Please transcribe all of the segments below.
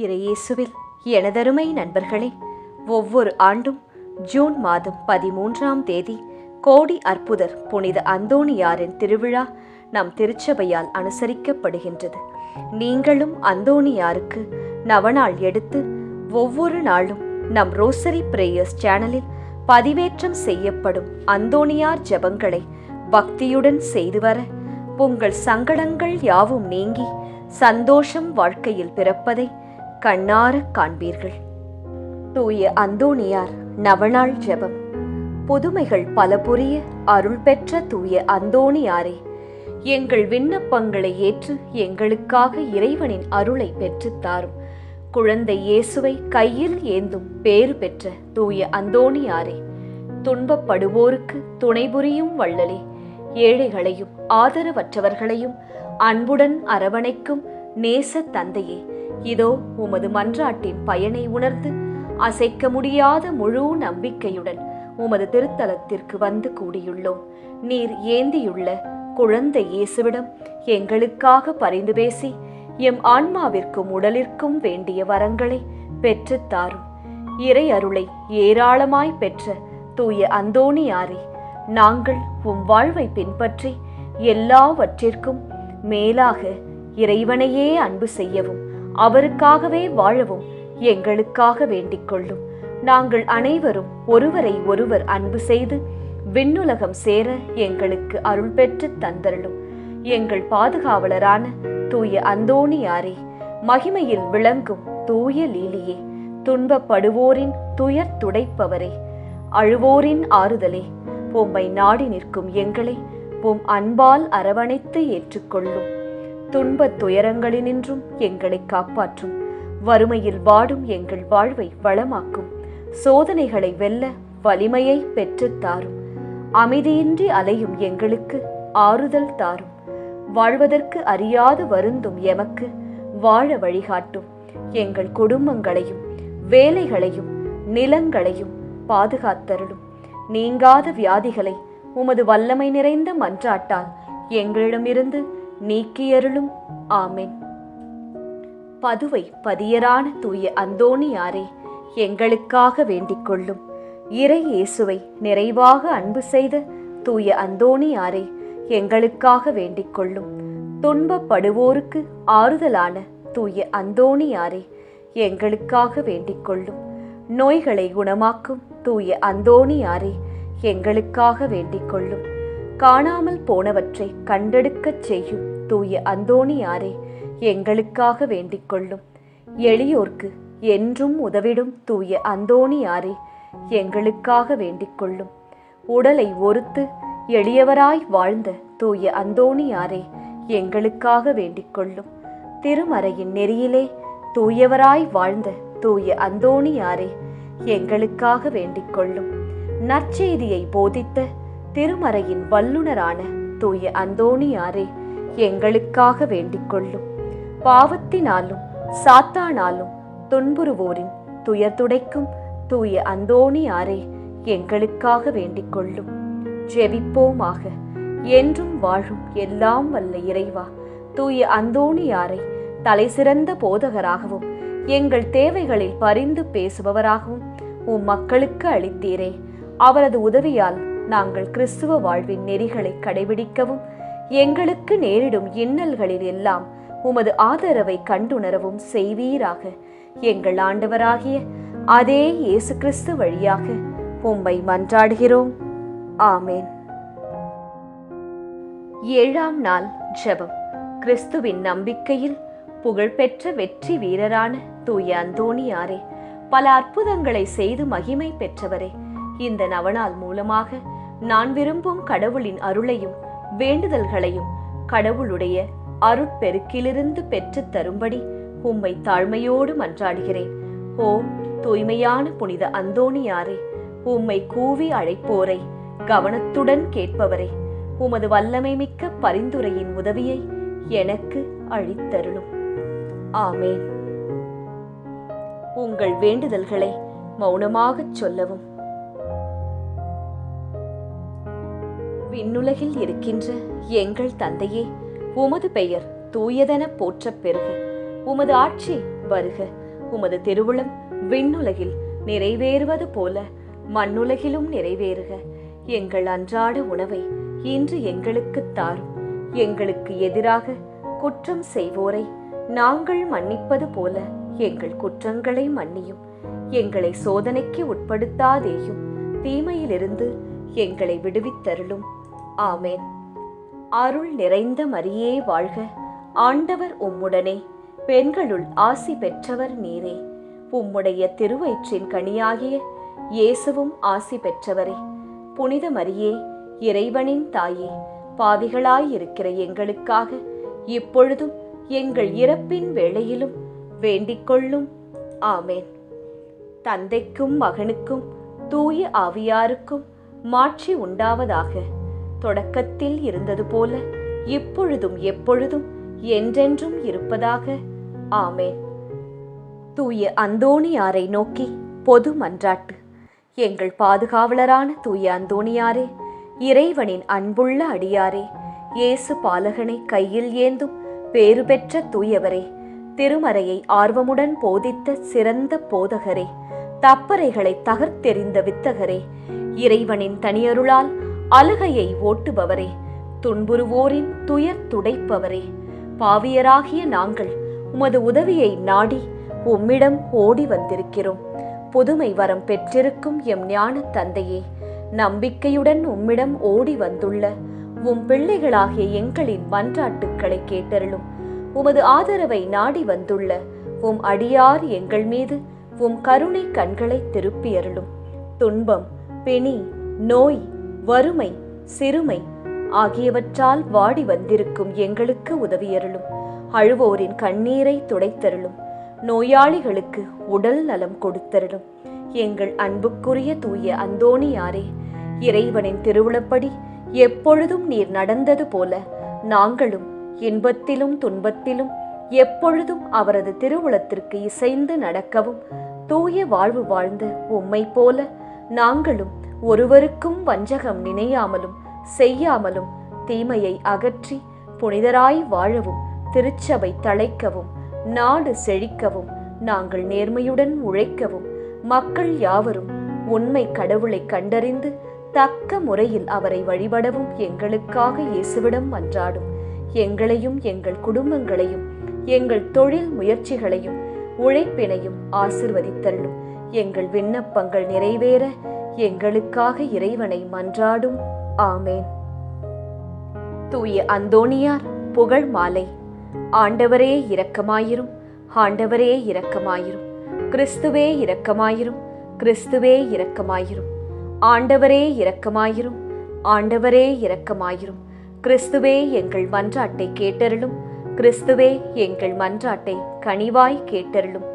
இறையேசுவில் எனதருமை நண்பர்களே, ஒவ்வொரு ஆண்டும் ஜூன் மாதம் 13ஆம் தேதி கோடி அற்புதர் புனித அந்தோணியாரின் திருவிழா நம் திருச்சபையால் அனுசரிக்கப்படுகின்றது. நீங்களும் அந்தோணியாருக்கு நவநாள் எடுத்து ஒவ்வொரு நாளும் நம் ரோசரி பிரேயர்ஸ் சேனலில் பதிவேற்றம் செய்யப்படும் அந்தோணியார் ஜெபங்களை பக்தியுடன் செய்து வர உங்கள் சங்கடங்கள் யாவும் நீங்கி சந்தோஷம் வாழ்க்கையில் பிறப்பதை கண்ணார காண்பீர்கள். தூய அந்தோணியார் நவநாள் ஜெபம். புதுமைகள் பல புரிய அருள் பெற்ற தூய அந்தோணியாரே, எங்கள் விண்ணப்பங்களை ஏற்று எங்களுக்காக இறைவனின் அருளை பெற்றுத்தாரும். குழந்தை இயேசுவை கையில் ஏந்தும் பேறு பெற்ற தூய அந்தோணியாரே, துன்பப்படுவோருக்கு துணை புரியும் வள்ளலே, ஏழைகளையும் ஆதரவற்றவர்களையும் அன்புடன் அரவணைக்கும் நேச தந்தையே, இதோ உமது மன்றாட்டின் பயனை உணர்ந்து அசைக்க முடியாத முழு நம்பிக்கையுடன் உமது திருத்தலத்திற்கு வந்து கூடியுள்ளோம். நீர் ஏந்தியுள்ள குழந்தை இயேசுவிடம் எங்களுக்காக பரிந்து பேசி எம் ஆன்மாவிற்கும் உடலிற்கும் வேண்டிய வரங்களை பெற்றுத்தாரும். இறை அருளை ஏராளமாய் பெற்ற தூய அந்தோணியாரே, நாங்கள் உம் வாழ்வை பின்பற்றி எல்லாவற்றிற்கும் மேலாக இறைவனையே அன்பு செய்யவும் அவருக்காகவே வாழவும் எங்களுக்காக வேண்டிக் கொள்ளும். நாங்கள் அனைவரும் ஒருவரை ஒருவர் அன்பு செய்து விண்ணுலகம் சேர எங்களுக்கு அருள் பெற்று தந்தருளும். எங்கள் பாதுகாவலரான தூய அந்தோணியாரே, மகிமையில் விளங்கும் தூய லீலியே, துன்பப்படுவோரின் துயர் துடைப்பவரே, அழுவோரின் ஆறுதலே, உம்மை நாடி நிற்கும் எங்களை உம் அன்பால் அரவணைத்து ஏற்றுக்கொள்ளும். துன்பத் துயரங்களினின்றும் எங்களை காப்பாற்றும். வறுமையில் வாடும் எங்கள் வாழ்வை வளமாக்கும். சோதனைகளை வெல்ல வலிமையை பெற்றுத்தாரும். அமைதியின்றி அலையும் எங்களுக்கு ஆறுதல் தாரும். வாழ்வதற்கு அறியாது வருந்தும் எமக்கு வாழ வழிகாட்டும். எங்கள் குடும்பங்களையும் வேலைகளையும் நிலங்களையும் பாதுகாத்தருளும். நீங்காத வியாதிகளை உமது வல்லமை நிறைந்த மன்றாட்டால் எங்களிடமிருந்து நீக்கியருளும். ஆமென். பதுவை பதியரான தூய அந்தோணியாரே, எங்களுக்காக வேண்டிக் கொள்ளும். இறை இயேசுவை நிறைவாக அன்பு செய்த தூய அந்தோணியாரே, எங்களுக்காக வேண்டிக் கொள்ளும். துன்பப்படுவோருக்கு ஆறுதலான தூய அந்தோணியாரே, எங்களுக்காக வேண்டிக் கொள்ளும். நோய்களை குணமாக்கும் தூய அந்தோணியாரே, எங்களுக்காக வேண்டிக் கொள்ளும். காணாமல் போனவற்றை கண்டெடுக்கச் செய்யும் தூய அந்தோணியாரே, எங்களுக்காக வேண்டிக் கொள்ளும். எளியோர்க்கு என்றும் உதவிடும் தூய அந்தோணியாரே, எங்களுக்காக வேண்டிக் கொள்ளும். உடலை ஒருத்து எளியவராய் வாழ்ந்த தூய அந்தோணியாரே, எங்களுக்காக வேண்டிக் கொள்ளும். திருமறையின் நெறியிலே தூயவராய் வாழ்ந்த தூய அந்தோணியாரே, எங்களுக்காக வேண்டிக் கொள்ளும். நற்செய்தியை போதித்த திருமறையின் வல்லுனரான தூய அந்தோணியாரே, எங்களுக்காக வேண்டிக் கொள்ளும். பாவத்தினாலும் சாத்தானாலும் துன்புறுவோரின் துயர் துடைக்கும் தூய அந்தோணியாரே, எங்களுக்காக வேண்டிக் கொள்ளும். ஜெபிப்போமாக. என்றும் வாழும் எல்லாம் வல்ல இறைவா, தூய அந்தோணியாரை தலை சிறந்த போதகராகவும் எங்கள் தேவைகளில் பரிந்து பேசுபவராகவும் உம் மக்களுக்கு அளித்தீரே. அவரது உதவியால் நாங்கள் கிறிஸ்துவ வாழ்வின் நெறிகளை கடைபிடிக்கவும் எங்களுக்கு நேரிடும் இன்னல்களில் எல்லாம் உமது ஆதரவை கண்டுணரவும் செய்வீராக. எங்கள் ஆண்டவராகிய அதே இயேசு கிறிஸ்து வழியாக உம்மை மன்றாடுகிறோம். ஆமேன். 7ஆம் நாள் ஜெபம். கிறிஸ்துவின் நம்பிக்கையில் புகழ்பெற்ற வெற்றி வீரரான தூய அந்தோணியாரே, பல அற்புதங்களை செய்து மகிமை பெற்றவரே, இந்த நவநாள் மூலமாக நான் விரும்பும் கடவுளின் அருளையும் வேண்டுதல்களையும் கடவுளுடைய அருட்பெருக்கிலிருந்து பெற்று தரும்படி உம்மை தாழ்மையோடு மன்றாடுகிறேன். ஓ தூய்மையான புனித அந்தோணியாரே, உம்மை கூவி அழைப்போரை கவனத்துடன் கேட்பவரே, உமது வல்லமை மிக்க பரிந்துரையின் உதவியை எனக்கு அளித்தருளும். ஆமேன். உங்கள் வேண்டுதல்களை மௌனமாகச் சொல்லவும். விண்ணுலகில் இருக்கின்ற எங்கள் தந்தையே, உமது பெயர் தூயதென போற்றப் பெறுக. உமது ஆட்சி வருக. உமது திருவுளம் விண்ணுலகில் நிறைவேறுவது போல மண்ணுலகிலும் நிறைவேறுக. எங்கள் அன்றாட உணவை இன்று எங்களுக்கு தாரும். எங்களுக்கு எதிராக குற்றம் செய்வோரை நாங்கள் மன்னிப்பது போல எங்கள் குற்றங்களை மன்னியும். எங்களை சோதனைக்கு உட்படுத்தாதேயும், தீமையிலிருந்து எங்களை விடுவித்தருளும். ஆமேன். அருள் நிறைந்த மரியே வாழ்க, ஆண்டவர் உம்முடனே, பெண்களுள் ஆசி பெற்றவர் நீரே. உம்முடைய திருவயிற்றின் கனியாகிய இயேசுவும் ஆசி பெற்றவரே. புனித மரியே, இறைவனின் தாயே, பாவிகளாயிருக்கிற எங்களுக்காக இப்பொழுதும் எங்கள் இறப்பின் வேளையிலும் வேண்டிக்கொள்ளும். ஆமேன். தந்தைக்கும் மகனுக்கும் தூய ஆவியாருக்கும் மாட்சி உண்டாவதாக. தொடக்கத்தில் இருந்தது போல இப்பொழுதும் எப்பொழுதும் என்றென்றும் இருப்பதாக. ஆமேன். தூய அந்தோணியாரை நோக்கி பொது மன்றாட்டு. எங்கள் பாதுகாவலரான தூய அந்தோணியாரே, இறைவனின் அன்புள்ள அடியாரே, இயேசு பாலகனை கையில் ஏந்தும் பேறு பெற்ற தூயவரே, திருமறையை ஆர்வமுடன் போதித்த சிறந்த போதகரே, தப்பறைகளை தகர்த்தெறிந்த வித்தகரே, இறைவனின் தனியருளால் அழுகையை ஓட்டுபவரே, துன்புறுவோரின் துயர் துடைப்பவரே, பாவியராகிய நாங்கள் உமது உதவியை நாடி உம்மிடம் ஓடி வந்திருக்கிறோம். புதுமை வரம் பெற்றிருக்கும் எம் ஞான தந்தையே, நம்பிக்கையுடன் உம்மிடம் ஓடி வந்துள்ள உம் பிள்ளைகளாகிய எங்களின் மன்றாட்டுக்களை கேட்டருளும். உமது ஆதரவை நாடி வந்துள்ள உம் அடியார் எங்கள் மீது உம் கருணை கண்களை திருப்பியருளும். துன்பம், பிணி, நோய், வறுமை, சிறுமை ஆகியவற்றால் வாடி வந்திருக்கும் எங்களுக்கு உதவியருளும். அழுவோரின் கண்ணீரை துடைத்தருளும். நோயாளிகளுக்கு உடல் நலம் கொடுத்தருளும். எங்கள் அன்புக்குரிய தூய அந்தோணியாரே, இறைவனின் திருவுளப்படி எப்பொழுதும் நீர் நடந்தது போல நாங்களும் இன்பத்திலும் துன்பத்திலும் எப்பொழுதும் அவரது திருவுளத்திற்கு இசைந்து நடக்கவும், தூய வாழ்வு வாழ்ந்த உம்மை போல நாங்களும் ஒருவருக்கும் வஞ்சகம் நினையாமலும் செய்யாமலும் தீமையை அகற்றி புனிதராய் வாழவும், திருச்சபை தழைக்கவும், நாடு செழிக்கவும், நாங்கள் நேர்மையுடன் உழைக்கவும், மக்கள் யாவரும் உண்மை கடவுளை கண்டறிந்து தக்க முறையில் அவரை வழிபடவும் எங்களுக்காக இயேசுவிடம் மன்றாடும். எங்களையும் எங்கள் குடும்பங்களையும் எங்கள் தொழில் முயற்சிகளையும் உழைப்பினையும் ஆசிர்வதித்தருளும். எங்கள் விண்ணப்பங்கள் நிறைவேற எங்களுக்காக இறைவனை மன்றாடும். ஆமேன். தூய அந்தோணியார் புகழ் மாலை. ஆண்டவரே இரக்கமாயிரும், ஆண்டவரே இரக்கமாயிரும், கிறிஸ்துவே இரக்கமாயிரும், கிறிஸ்துவே இரக்கமாயிரும், ஆண்டவரே இரக்கமாயிரும், ஆண்டவரே இரக்கமாயிரும், கிறிஸ்துவே எங்கள் மன்றாட்டை கேட்டருளும், கிறிஸ்துவே எங்கள் மன்றாட்டை கனிவாய் கேட்டருளும்.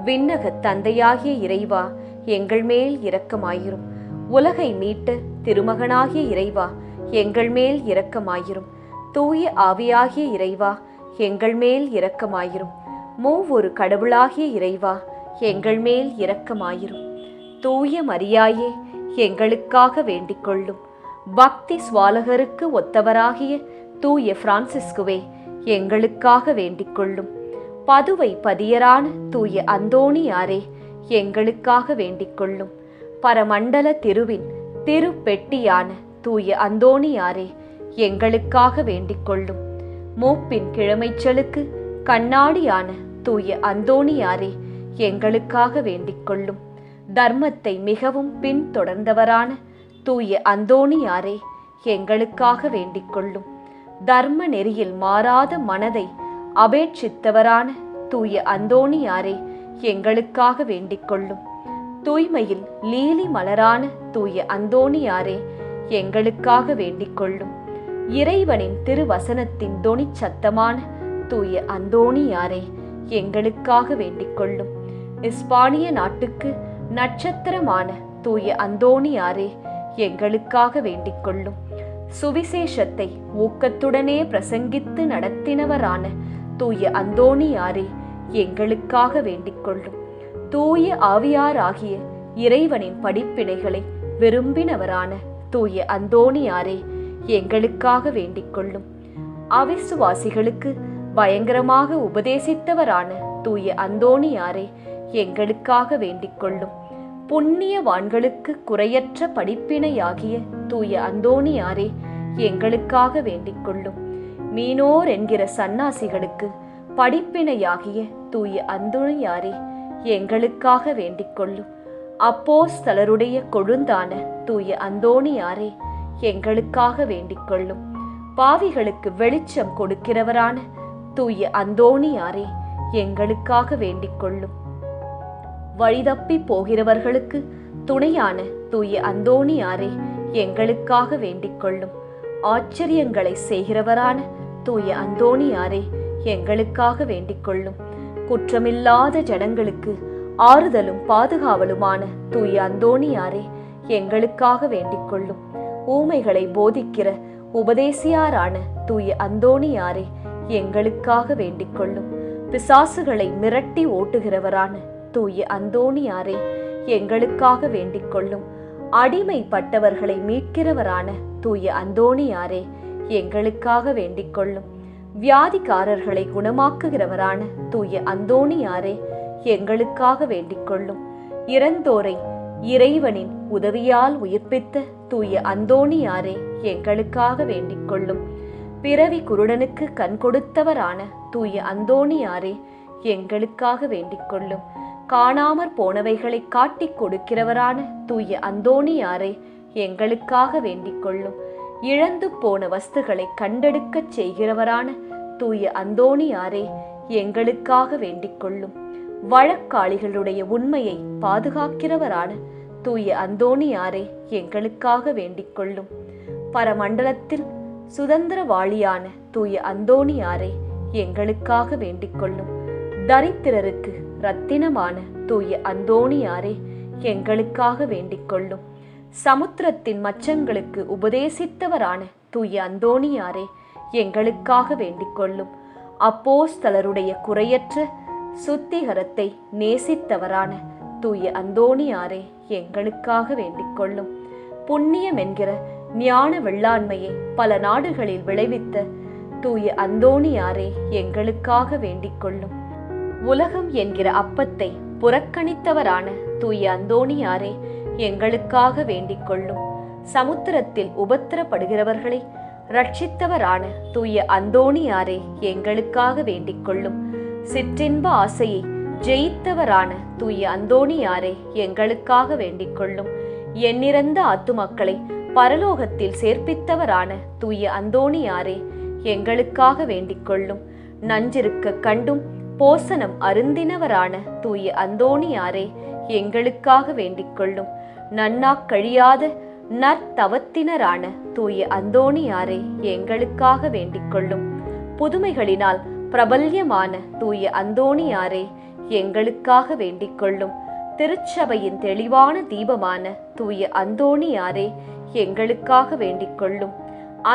விண்ணக தந்தையாகிய இறைவா, எங்கள் மேல் இரக்கமாயிரும். உலகை மீட்ட திருமகனாகிய இறைவா, எங்கள் மேல் இரக்கமாயிரும். தூய ஆவியாகிய இறைவா, எங்கள் மேல் இரக்கமாயிரும். மூவொரு கடவுளாகிய இறைவா, எங்கள் மேல் இரக்கமாயிரும். தூய மரியாயே, எங்களுக்காக வேண்டிக் கொள்ளும். பக்தி சுவாலகருக்கு ஒத்தவராகிய தூய பிரான்சிஸ்குவே, எங்களுக்காக வேண்டிக் கொள்ளும். பதுவை பதியரான தூய அந்தோணியாரே, எங்களுக்காக வேண்டிக் கொள்ளும். பரமண்டல திருவின் திருப்பெட்டியான தூய அந்தோணியாரே, எங்களுக்காக வேண்டிக் கொள்ளும். மூப்பின் கிழமைச்சலுக்கு கண்ணாடியான தூய அந்தோணியாரே, எங்களுக்காக வேண்டிக் கொள்ளும். தர்மத்தை மிகவும் பின்தொடர்ந்தவரான தூய அந்தோணியாரே, எங்களுக்காக வேண்டிக் கொள்ளும். தர்ம நெறியில் மாறாத மனதை அபேட்சித்தவரான தூய அந்தோணியாரே, எங்களுக்காக வேண்டிக் கொள்ளும். தூய்மையில் லீலி மலரான தூய அந்தோணியாரே, எங்களுக்காக வேண்டிக் கொள்ளும். இறைவனின் திருவசனத்தின் தொனி சத்தமான தூய அந்தோணியாரே, எங்களுக்காக வேண்டிக் கொள்ளும். இஸ்பானிய நாட்டுக்கு நட்சத்திரமான தூய அந்தோணியாரே, எங்களுக்காக வேண்டிக் கொள்ளும். சுவிசேஷத்தை ஊக்கத்துடனே பிரசங்கித்து நடத்தினவரான தூய அந்தோணியாரே, எங்களுக்காக வேண்டிக் கொள்ளும். தூய ஆவியாராகிய இறைவனின் படிப்பினைகளை விரும்பினவரான தூய அந்தோணியாரே, எங்களுக்காக வேண்டிக் கொள்ளும். அவிசுவாசிகளுக்கு பயங்கரமாக உபதேசித்தவரான தூய அந்தோணியாரே, எங்களுக்காக வேண்டிக் கொள்ளும். புண்ணியவான்களுக்கு குறையற்ற படிப்பினையாகிய தூய அந்தோணியாரே, எங்களுக்காக வேண்டிக் கொள்ளும். மீனோர் என்கிற சந்நியாசிகளுக்கு படிப்பினையாகிய தூய அந்தோணியாரே, எங்களுக்காக வேண்டிக் கொள்ளும். அப்போஸ்தலருடைய கொழுந்தான தூய அந்தோணியாரே, எங்களுக்காக வேண்டிக் கொள்ளும். பாவிகளுக்கு வெளிச்சம் கொடுக்கிறவரான தூய அந்தோணியாரே, எங்களுக்காக வேண்டிக் கொள்ளும். வழிதப்பி போகிறவர்களுக்கு துணையான தூய அந்தோணியாரே, எங்களுக்காக வேண்டிக் கொள்ளும். ஆச்சரியங்களை செய்கிறவரான தூய அந்தோணியாரே, எங்களுக்காக வேண்டிக் கொள்ளும். குற்றமில்லாத ஜனங்களுக்கு ஆறுதலும் பாதுகாவலுமான தூய அந்தோணியாரே, எங்களுக்காக வேண்டிக் கொள்ளும். ஊமைகளை போதிக்கிற உபதேசியாரான தூய அந்தோணியாரே, எங்களுக்காக வேண்டிக் கொள்ளும். பிசாசுகளை மிரட்டி ஓட்டுகிறவரான தூய அந்தோணியாரே, எங்களுக்காக வேண்டிக் கொள்ளும். அடிமைப்பட்டவர்களை மீட்கிறவரான தூய அந்தோணியாரே, எங்களுக்காக வேண்டிக் கொள்ளும். வியாதிக்காரர்களை குணமாக்குகிறவரான தூய அந்தோணியாரே, எங்களுக்காக வேண்டிக் கொள்ளும். இறந்தோரை இறைவனின் உதவியால் உயிர்ப்பித்த தூய அந்தோணியாரே, எங்களுக்காக வேண்டிக் கொள்ளும். பிறவி குருடனுக்கு கண் கொடுத்தவரான தூய அந்தோணியாரே, எங்களுக்காக வேண்டிக் கொள்ளும். காணாமற் போனவைகளை காட்டிக் கொடுக்கிறவரான தூய அந்தோணியாரே, எங்களுக்காக வேண்டிக் கொள்ளும். இழந்து போன வஸ்துகளை கண்டெடுக்கச் செய்கிறவரான தூய அந்தோணியாரே, எங்களுக்காக வேண்டிக் கொள்ளும். வழக்காளிகளுடைய உண்மையை பாதுகாக்கிறவரான தூய அந்தோணியாரே, எங்களுக்காக வேண்டிக் கொள்ளும். பரமண்டலத்தில் சுதந்திரவாளியான தூய அந்தோணியாரே, எங்களுக்காக வேண்டிக் கொள்ளும். தரித்திரருக்கு இரத்தினமான தூய அந்தோணியாரே, எங்களுக்காக வேண்டிக் கொள்ளும். சமுத்திரத்தின் மச்சங்களுக்கு உபதேசித்தவரான தூய அந்தோணியாரே, எங்களுக்காக வேண்டிக் கொள்ளும். அப்போஸ்தலருடைய குறையற்ற சுத்திகரத்தை நேசித்தவரான தூய அந்தோணியாரே, எங்களுக்காக வேண்டிக் கொள்ளும். புண்ணியம் என்கிற ஞான வெள்ளாண்மையை பல நாடுகளில் விளைவித்த தூய அந்தோணியாரே, எங்களுக்காக வேண்டிக் கொள்ளும். உலகம் என்கிற அப்பத்தை புறக்கணித்தவரான தூய அந்தோணியாரே, எங்களுக்காக வேண்டிக் கொள்ளும். சமுத்திரத்தில் உபத்திரப்படுகிறவர்களை ரட்சித்தவரான தூய அந்தோணியாரே, எங்களுக்காக வேண்டிக் கொள்ளும். சிற்றின்ப ஆசையை ஜெயித்தவரான தூய அந்தோணியாரே, எங்களுக்காக வேண்டிக் கொள்ளும். எண்ணிறந்த ஆத்துமக்களை பரலோகத்தில் சேர்ப்பித்தவரான தூய அந்தோணியாரே, எங்களுக்காக வேண்டிக் கொள்ளும். நஞ்சிருக்க கண்டும் போசனம் அருந்தினவரான தூய அந்தோணியாரே, எங்களுக்காக வேண்டிக் கொள்ளும். நன்னாக் கழியாத நற்தவத்தினரான தூய அந்தோணியாரே, எங்களுக்காக வேண்டிக் கொள்ளும். புதுமைகளினால் பிரபல்யமான தூய அந்தோணியாரே, எங்களுக்காக வேண்டிக் கொள்ளும். திருச்சபையின் தெளிவான தீபமான தூய அந்தோணியாரே, எங்களுக்காக வேண்டிக் கொள்ளும்.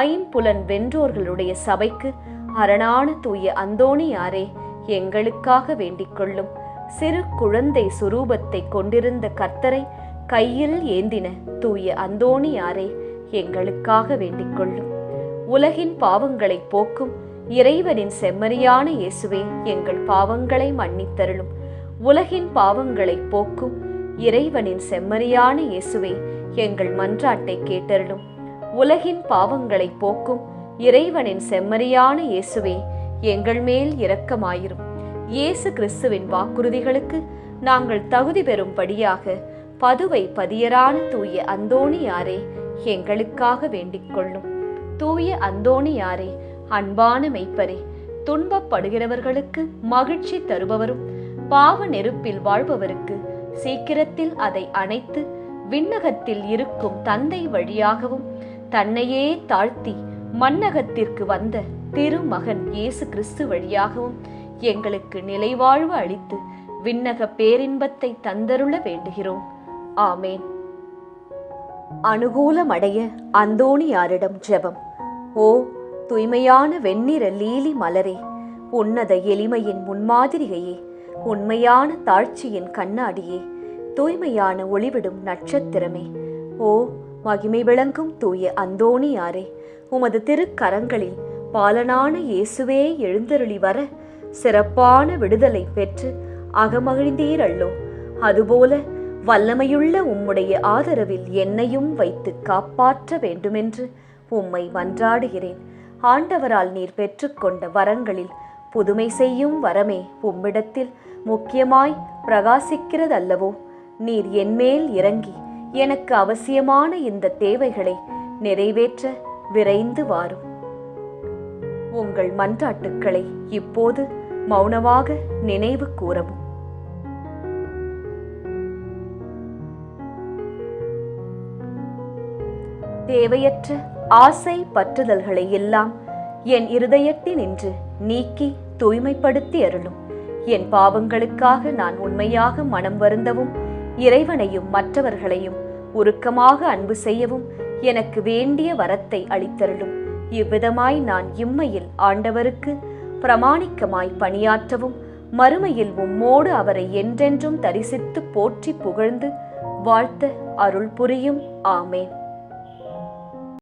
ஐம்புலன் வென்றோர்களுடைய சபைக்கு அரணான தூய அந்தோணியாரே, எங்களுக்காக வேண்டிக் கொள்ளும். சிறு குழந்தை சுரூபத்தை கொண்டிருந்த கர்த்தரை கையில் ஏந்தின தூய அந்தோணியாரே, எங்களுக்காக வேண்டிக் கொள்ளும். உலகின் பாவங்களை போக்கும் இறைவனின் செம்மறியான இயேசுவே, எங்கள் பாவங்களை மன்னித்தருளும். உலகின் பாவங்களை போக்கும் இறைவனின் செம்மறியான இயேசுவே, எங்கள் மன்றாட்டை கேட்டருளும். உலகின் பாவங்களை போக்கும் இறைவனின் செம்மறியான இயேசுவே, எங்கள் மேல் இரக்கமாயிரும். இயேசு கிறிஸ்துவின் வாக்குறுதிகளுக்கு நாங்கள் தகுதி பெறும்படியாக பதுவை பதியரான தூய அந்தோணியாரே, எங்களுக்காக வேண்டிக் கொள்ளும். தூய அந்தோணியாரே, அன்பான மெய்ப்பரே, துன்பப்படுகிறவர்களுக்கு மகிழ்ச்சி தருபவரும் பாவ நெருப்பில் வாழ்பவருக்கு சீக்கிரத்தில் அதை அணைத்து விண்ணகத்தில் இருக்கும் தந்தை வழியாகவும் தன்னையே தாழ்த்தி மண்ணகத்திற்கு வந்த திருமகன் இயேசு கிறிஸ்து வழியாகவும் எங்களுக்கு நிலைவாழ்வு அளித்து விண்ணக பேரின்பத்தை தந்தருள வேண்டுகிறோம். ஆமேன். அனுகூலமடைய அந்தோணியாரிடம் ஜெபம். ஓ தூய்மையான வெண்ணிற லீலி மலரே, உன்னத எளிமையின் முன்மாதிரிகையே, உண்மையான தாழ்ச்சியின் கண்ணாடியே, தூய்மையான ஒளிவிடும் நட்சத்திரமே, ஓ மகிமை விளங்கும் தூய அந்தோணியாரே, உமது திருக்கரங்களில் பாலனான இயேசுவே எழுந்தருளி வர சிறப்பான விடுதலை பெற்று அகமகிழ்ந்தீரல்லோ. அதுபோல வல்லமையுள்ள உம்முடைய ஆதரவில் என்னையும் வைத்து காப்பாற்ற வேண்டுமென்று உம்மை மன்றாடுகிறேன். ஆண்டவரால் நீர் பெற்றுக்கொண்ட வரங்களில் புதுமை செய்யும் வரமே உம்மிடத்தில் முக்கியமாய் பிரகாசிக்கிறதல்லவோ. நீர் என்மேல் இறங்கி எனக்கு அவசியமான இந்த தேவைகளை நிறைவேற்ற விரைந்து வாரும். உங்கள் மன்றாட்டுக்களை இப்போது மௌனமாக நினைவு கூறவும். தேவையற்ற ஆசை பற்றுதல்களை எல்லாம் என் இருதயத்தினின்று நீக்கி தூய்மைப்படுத்தி அருளும். என் பாவங்களுக்காக நான் உண்மையாக மனம் வருந்தவும், இறைவனையும் மற்றவர்களையும் உருக்கமாக அன்பு செய்யவும் எனக்கு வேண்டிய வரத்தை அளித்தருளும். இவ்விதமாய் நான் இம்மையில் ஆண்டவருக்கு பிரமாணிக்கமாய் பணியாற்றவும், மறுமையில் உம்மோடு அவரை என்றென்றும் தரிசித்து போற்றி புகழ்ந்து வாழ்த்த அருள் புரியும். ஆமேன்.